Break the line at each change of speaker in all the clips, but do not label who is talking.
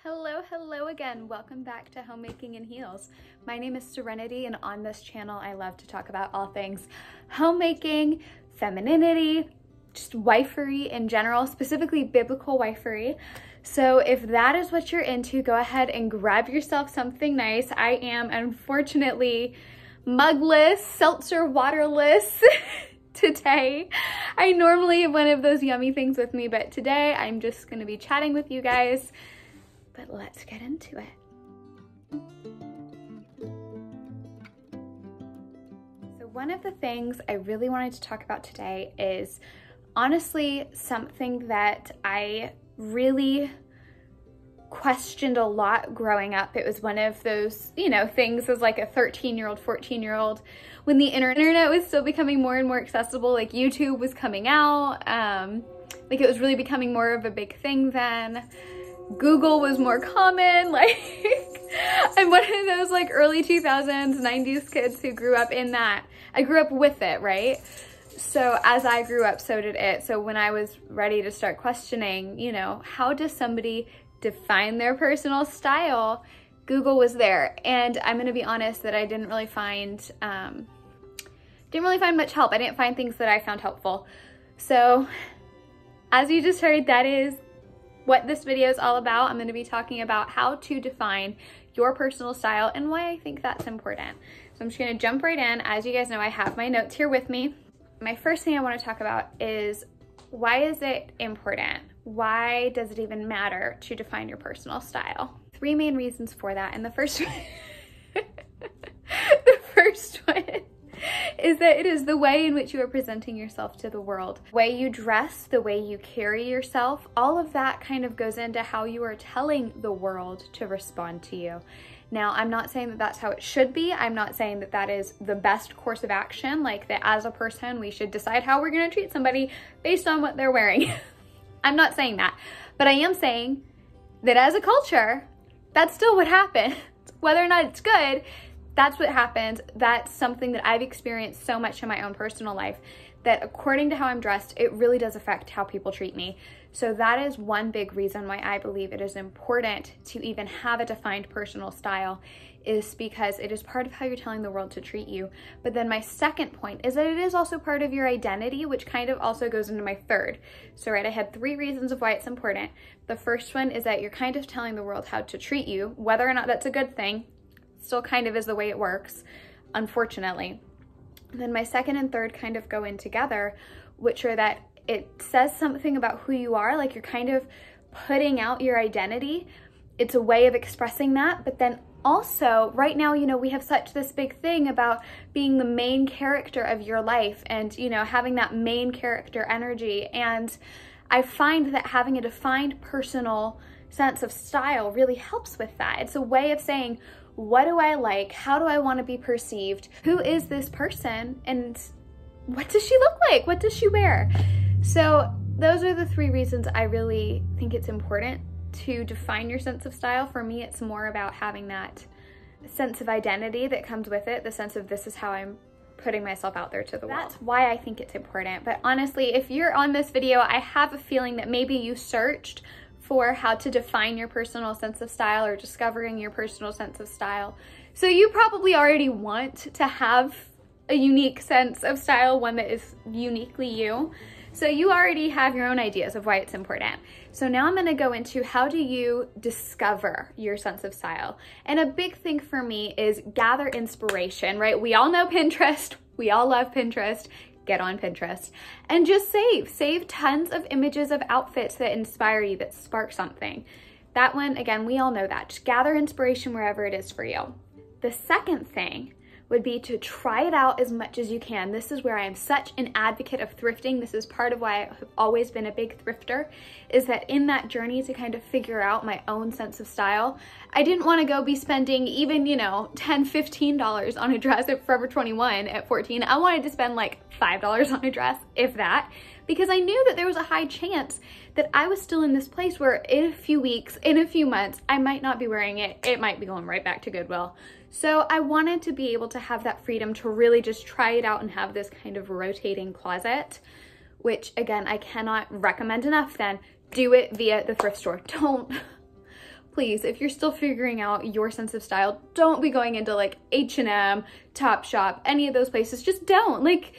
Hello again. Welcome back to Homemaking in Heels. My name is Serenity, and on this channel I love to talk about all things homemaking, femininity, just wifery in general, specifically biblical wifery. So if that is what you're into, go ahead and grab yourself something nice. I am unfortunately mugless, seltzer waterless today. I normally have one of those yummy things with me, but today I'm just going to be chatting with you guys. But let's get into it. So one of the things I really wanted to talk about today is honestly something that I really questioned a lot growing up. It was one of those, things as like a 13-year-old, 14-year-old, when the internet was still becoming more and more accessible, like YouTube was coming out, like it was really becoming more of a big thing then. Google was more common, like I'm one of those like early 2000s, 90s kids who grew up in that. I grew up with it, right? So as I grew up, so did it. So when I was ready to start questioning, how does somebody define their personal style, Google was there. And I'm gonna be honest that I didn't really find much help. I didn't find things that I found helpful. So as you just heard, that is what this video is all about. I'm going to be talking about how to define your personal style and why I think that's important. So I'm just going to jump right in. As you guys know, I have my notes here with me. My first thing I want to talk about is, why is it important? Why does it even matter to define your personal style? Three main reasons for that. And the first one, is that it is the way in which you are presenting yourself to the world. The way you dress, the way you carry yourself, all of that kind of goes into how you are telling the world to respond to you. Now, I'm not saying that that's how it should be. I'm not saying that that is the best course of action, like that as a person, we should decide how we're gonna treat somebody based on what they're wearing. I'm not saying that, but I am saying that as a culture, that's still what happens. Whether or not it's good, that's what happens. That's something that I've experienced so much in my own personal life, that according to how I'm dressed, it really does affect how people treat me. So that is one big reason why I believe it is important to even have a defined personal style, is because it is part of how you're telling the world to treat you. But then my second point is that it is also part of your identity, which kind of also goes into my third. So right, I had three reasons of why it's important. The first one is that you're kind of telling the world how to treat you, whether or not that's a good thing. Still kind of is the way it works, unfortunately. And then my second and third kind of go in together, which are that it says something about who you are, like you're kind of putting out your identity. It's a way of expressing that, but then also right now, we have such this big thing about being the main character of your life and, having that main character energy. And I find that having a defined personal sense of style really helps with that. It's a way of saying, what do I like? How do I want to be perceived? Who is this person? And what does she look like? What does she wear? So those are the three reasons I really think it's important to define your sense of style. For me, it's more about having that sense of identity that comes with it, the sense of this is how I'm putting myself out there to the world. That's why I think it's important. But honestly, if you're on this video, I have a feeling that maybe you searched for how to define your personal sense of style or discovering your personal sense of style. So you probably already want to have a unique sense of style, one that is uniquely you. So you already have your own ideas of why it's important. So now I'm gonna go into, how do you discover your sense of style? And a big thing for me is gather inspiration, right? We all know Pinterest. We all love Pinterest. Get on Pinterest and just save tons of images of outfits that inspire you, that spark something. That one, again, we all know that. Just gather inspiration wherever it is for you. The second thing would be to try it out as much as you can. This is where I am such an advocate of thrifting. This is part of why I have always been a big thrifter, is that in that journey to kind of figure out my own sense of style, I didn't want to go be spending even, $10, $15 on a dress at Forever 21 at 14. I wanted to spend like $5 on a dress, if that, because I knew that there was a high chance that I was still in this place where in a few weeks, in a few months, I might not be wearing it. It might be going right back to Goodwill. So I wanted to be able to have that freedom to really just try it out and have this kind of rotating closet, which again, I cannot recommend enough. Then do it via the thrift store. please, if you're still figuring out your sense of style, don't be going into like H&M, Topshop, any of those places. Just don't. Like,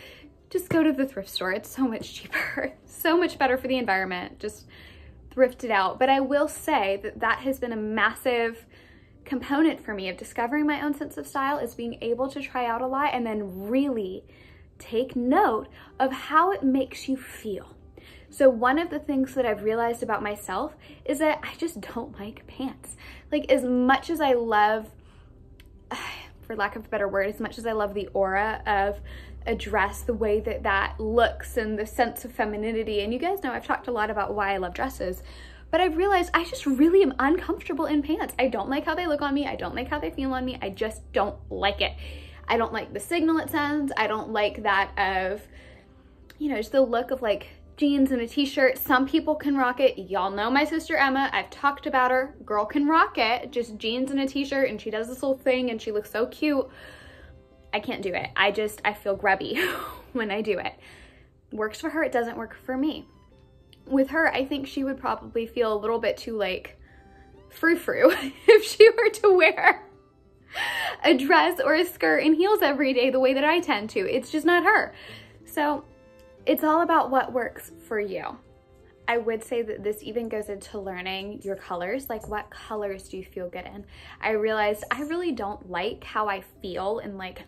just go to the thrift store. It's so much cheaper, so much better for the environment. Just thrift it out. But I will say that that has been a massive component for me of discovering my own sense of style, is being able to try out a lot and then really take note of how it makes you feel. So one of the things that I've realized about myself is that I just don't like pants. Like, as much as I love, for lack of a better word, as much as I love the aura of a dress, the way that that looks and the sense of femininity, and you guys know I've talked a lot about why I love dresses, but I've realized I just really am uncomfortable in pants. I don't like how they look on me. I don't like how they feel on me. I just don't like it. I don't like the signal it sends. I don't like that of, you know, just the look of like jeans and a t-shirt. Some people can rock it. Y'all know my sister Emma. I've talked about her. Girl can rock it. Just jeans and a t-shirt, and she does this whole thing and she looks so cute. I can't do it. I feel grubby when I do it. Works for her, it doesn't work for me. With her, I think she would probably feel a little bit too like frou-frou if she were to wear a dress or a skirt and heels every day the way that I tend to. It's just not her. So it's all about what works for you. I would say that this even goes into learning your colors. Like, what colors do you feel good in? I realized I really don't like how I feel in like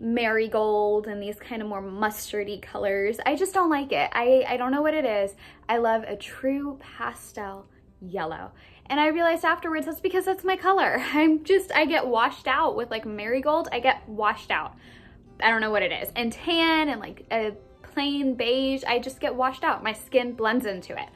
marigold and these kind of more mustardy colors. I just don't like it. I don't know what it is. I love a true pastel yellow. And I realized afterwards that's because that's my color. I get washed out with like marigold. I get washed out. I don't know what it is. And tan and like a plain beige, I just get washed out. My skin blends into it.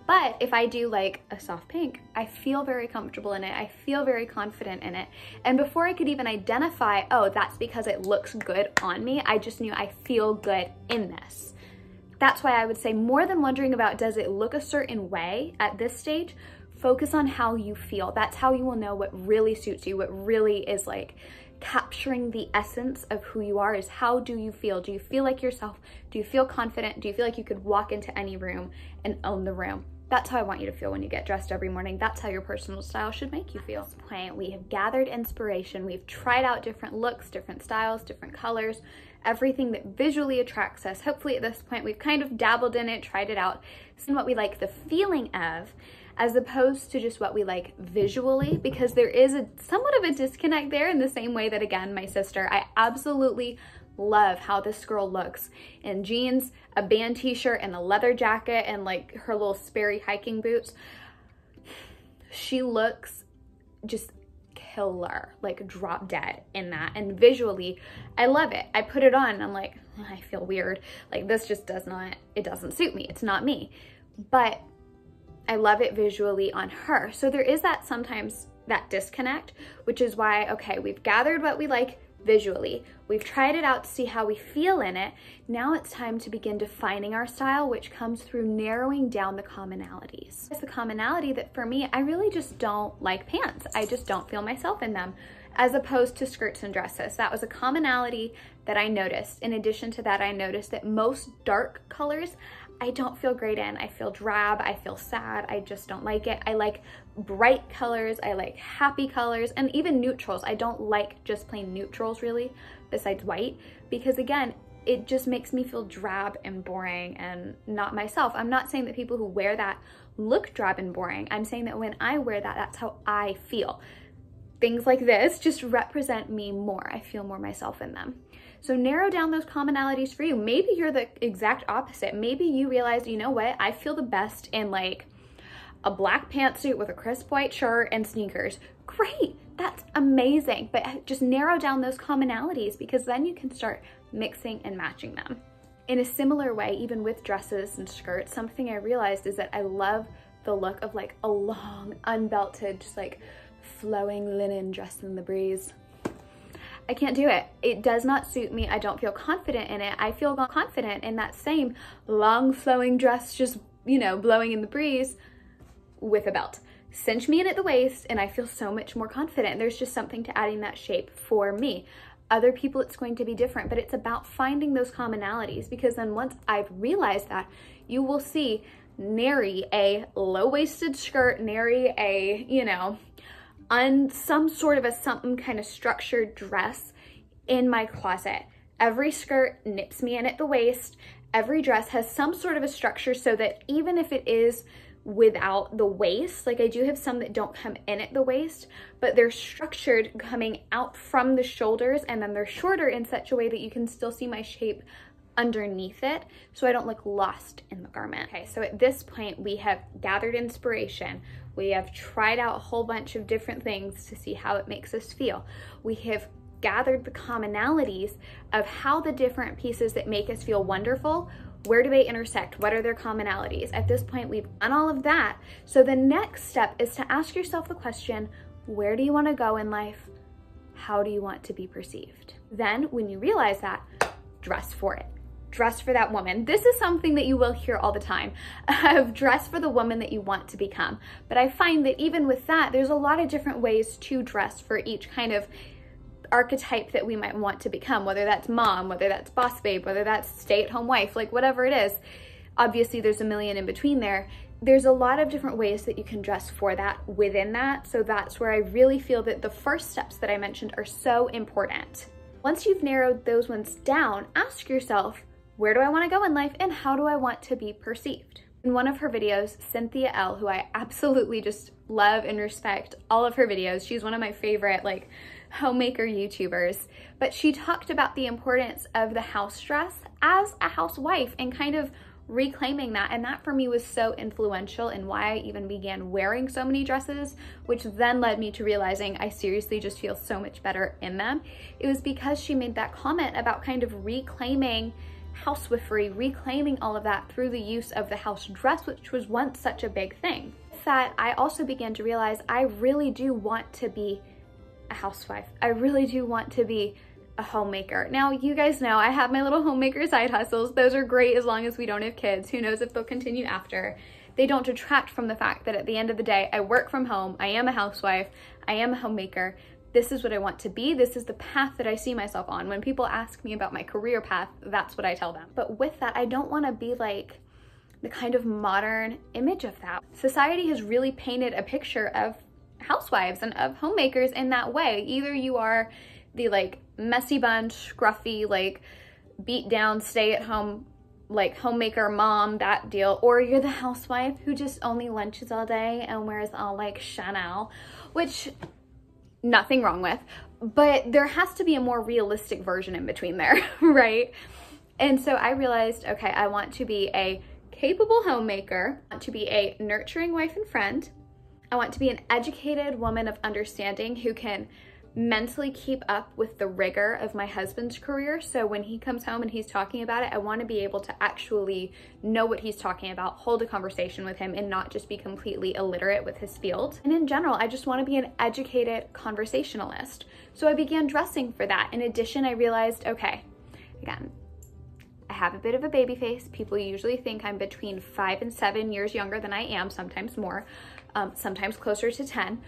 But if I do like a soft pink, I feel very comfortable in it. I feel very confident in it. And before I could even identify, oh, that's because it looks good on me, I just knew I feel good in this. That's why I would say, more than wondering about does it look a certain way at this stage, focus on how you feel. That's how you will know what really suits you, what really is like capturing the essence of who you are. Is how do you feel? Do you feel like yourself? Do you feel confident? Do you feel like you could walk into any room and own the room? That's how I want you to feel when you get dressed every morning. That's how your personal style should make you feel. At this point, we have gathered inspiration. We've tried out different looks, different styles, different colors, everything that visually attracts us. Hopefully at this point, we've kind of dabbled in it, tried it out, seen what we like the feeling of, as opposed to just what we like visually, because there is somewhat of a disconnect there, in the same way that, again, my sister, I absolutely love how this girl looks in jeans, a band t-shirt, and a leather jacket, and like her little Sperry hiking boots. She looks just killer, like drop dead in that. And visually, I love it. I put it on and I'm like, oh, I feel weird. Like, this just it doesn't suit me. It's not me. But I love it visually on her. So there is that sometimes that disconnect, which is why, okay, we've gathered what we like visually. We've tried it out to see how we feel in it. Now it's time to begin defining our style, which comes through narrowing down the commonalities. It's the commonality that for me, I really just don't like pants. I just don't feel myself in them, as opposed to skirts and dresses. That was a commonality that I noticed. In addition to that, I noticed that most dark colors I don't feel great in. I feel drab, I feel sad, I just don't like it. I like bright colors, I like happy colors, and even neutrals. I don't like just plain neutrals really, besides white, because again, it just makes me feel drab and boring and not myself. I'm not saying that people who wear that look drab and boring. I'm saying that when I wear that, that's how I feel. Things like this just represent me more. I feel more myself in them. So narrow down those commonalities for you. Maybe you're the exact opposite. Maybe you realize, you know what, I feel the best in like a black pantsuit with a crisp white shirt and sneakers. Great, that's amazing. But just narrow down those commonalities, because then you can start mixing and matching them. In a similar way, even with dresses and skirts, something I realized is that I love the look of like a long, unbelted, just like flowing linen dress in the breeze. I can't do it. It does not suit me. I don't feel confident in it. I feel confident in that same long flowing dress, just, you know, blowing in the breeze with a belt. Cinch me in at the waist and I feel so much more confident. There's just something to adding that shape for me. Other people, it's going to be different, but it's about finding those commonalities, because then once I've realized that, you will see nary a low-waisted skirt, nary a, you know, some sort of a something kind of structured dress in my closet. Every skirt nips me in at the waist. Every dress has some sort of a structure so that even if it is without the waist, like I do have some that don't come in at the waist, but they're structured coming out from the shoulders, and then they're shorter in such a way that you can still see my shape underneath it, so I don't look lost in the garment. Okay, so at this point we have gathered inspiration. We have tried out a whole bunch of different things to see how it makes us feel. We have gathered the commonalities of how the different pieces that make us feel wonderful, where do they intersect? What are their commonalities? At this point, we've done all of that. So the next step is to ask yourself the question, where do you want to go in life? How do you want to be perceived? Then when you realize that, dress for it. Dress for that woman. This is something that you will hear all the time, of dress for the woman that you want to become. But I find that even with that, there's a lot of different ways to dress for each kind of archetype that we might want to become, whether that's mom, whether that's boss babe, whether that's stay-at-home wife, like whatever it is. Obviously there's a million in between there. There's a lot of different ways that you can dress for that within that. So that's where I really feel that the first steps that I mentioned are so important. Once you've narrowed those ones down, ask yourself, where do I want to go in life and how do I want to be perceived? In one of her videos, Cynthia L, who I absolutely just love and respect all of her videos, she's one of my favorite like homemaker YouTubers, but she talked about the importance of the house dress as a housewife and kind of reclaiming that. And that for me was so influential in why I even began wearing so many dresses, which then led me to realizing I seriously just feel so much better in them. It was because she made that comment about kind of reclaiming housewifery, reclaiming all of that through the use of the house dress, which was once such a big thing. With that, I also began to realize I really do want to be a housewife. I really do want to be a homemaker. Now, you guys know I have my little homemaker side hustles. Those are great as long as we don't have kids. Who knows if they'll continue after. They don't detract from the fact that at the end of the day, I work from home, I am a housewife, I am a homemaker. This is what I want to be. This is the path that I see myself on. When people ask me about my career path, that's what I tell them. But with that, I don't want to be like the kind of modern image of that. Society has really painted a picture of housewives and of homemakers in that way. Either you are the like messy bun, scruffy, like beat down, stay at home, like homemaker mom, that deal, or you're the housewife who just only lunches all day and wears all like Chanel, which nothing wrong with, but there has to be a more realistic version in between there, right? And so I realized, okay, I want to be a capable homemaker, I want to be a nurturing wife and friend, I want to be an educated woman of understanding who can mentally keep up with the rigor of my husband's career. So when he comes home and he's talking about it, I want to be able to actually know what he's talking about, hold a conversation with him, and not just be completely illiterate with his field. And in general, I just want to be an educated conversationalist. So I began dressing for that. In addition, I realized, okay, again, I have a bit of a baby face. People usually think I'm between 5 and 7 years younger than I am, sometimes more, sometimes closer to 10.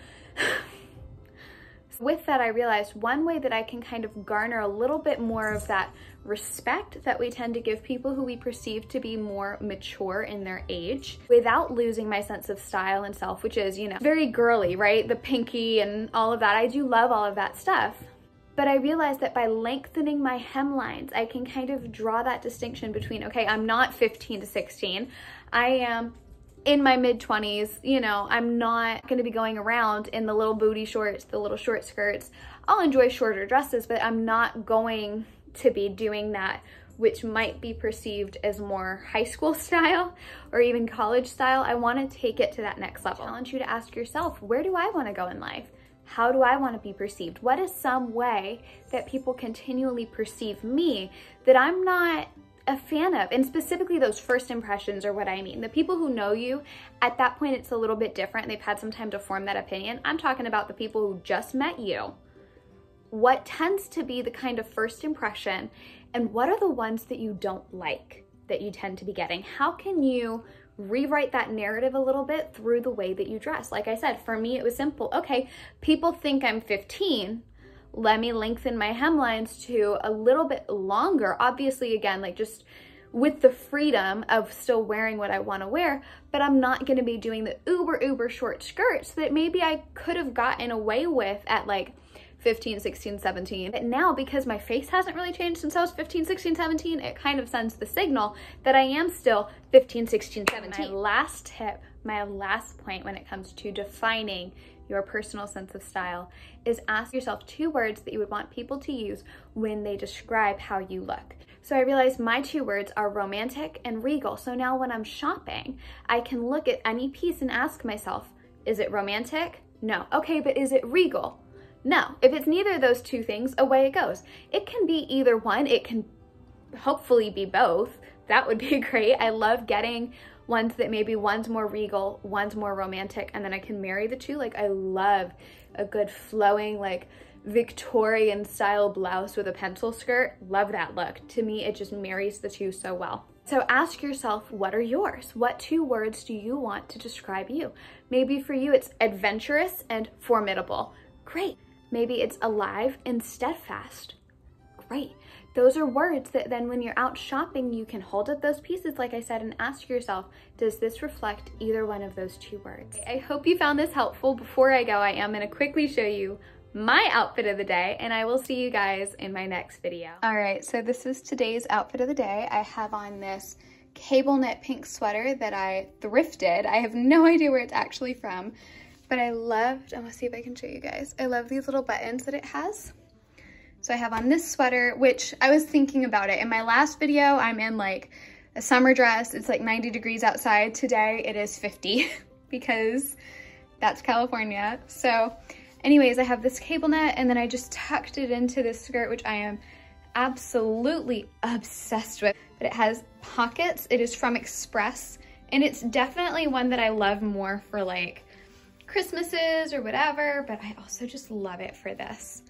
With that, I realized one way that I can kind of garner a little bit more of that respect that we tend to give people who we perceive to be more mature in their age without losing my sense of style and self, which is, you know, very girly, right? The pinky and all of that. I do love all of that stuff. But I realized that by lengthening my hemlines, I can kind of draw that distinction between, okay, I'm not 15 to 16. I am in my mid-20s, you know, I'm not going to be going around in the little booty shorts, the little short skirts. I'll enjoy shorter dresses, but I'm not going to be doing that, which might be perceived as more high school style or even college style. I want to take it to that next level. I challenge you to ask yourself, where do I want to go in life? How do I want to be perceived? What is some way that people continually perceive me that I'm not a fan of? And specifically those first impressions are what I mean. The people who know you, at that point it's a little bit different. They've had some time to form that opinion. I'm talking about the people who just met you. What tends to be the kind of first impression, and what are the ones that you don't like that you tend to be getting? How can you rewrite that narrative a little bit through the way that you dress? Like I said, for me it was simple. Okay, people think I'm 15. Let me lengthen my hemlines to a little bit longer. Obviously, again, like just with the freedom of still wearing what I want to wear, but I'm not going to be doing the uber short skirts that maybe I could have gotten away with at like 15, 16, 17. But now, because my face hasn't really changed since I was 15, 16, 17, it kind of sends the signal that I am still 15, 16, 17. My last tip, my last point when it comes to defining your personal sense of style is ask yourself 2 words that you would want people to use when they describe how you look. So I realized my 2 words are romantic and regal. So now when I'm shopping, I can look at any piece and ask myself, is it romantic? No. Okay, but is it regal? No. If it's neither of those 2 things, away it goes. It can be either one. It can hopefully be both. That would be great. I love getting ones that maybe one's more regal, one's more romantic, and then I can marry the 2. Like, I love a good flowing, like, Victorian style blouse with a pencil skirt. Love that look. To me, it just marries the 2 so well. So ask yourself, what are yours? What 2 words do you want to describe you? Maybe for you, it's adventurous and formidable. Great. Maybe it's alive and steadfast. Great. Those are words that then when you're out shopping, you can hold up those pieces, like I said, and ask yourself, does this reflect either one of those 2 words? I hope you found this helpful. Before I go, I am going to quickly show you my outfit of the day, and I will see you guys in my next video. All right, so this is today's outfit of the day. I have on this cable knit pink sweater that I thrifted. I have no idea where it's actually from, but I loved, I'm gonna see if I can show you guys. I love these little buttons that it has. So I have on this sweater, which I was thinking about it. In my last video, I'm in like a summer dress. It's like 90 degrees outside. Today it is 50 because that's California. So anyways, I have this cable knit and then I just tucked it into this skirt, which I am absolutely obsessed with. But it has pockets. It is from Express, and it's definitely one that I love more for like Christmases or whatever, but I also just love it for this.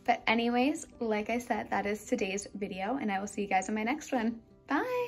But anyways, like I said, that is today's video, and I will see you guys in my next one. Bye.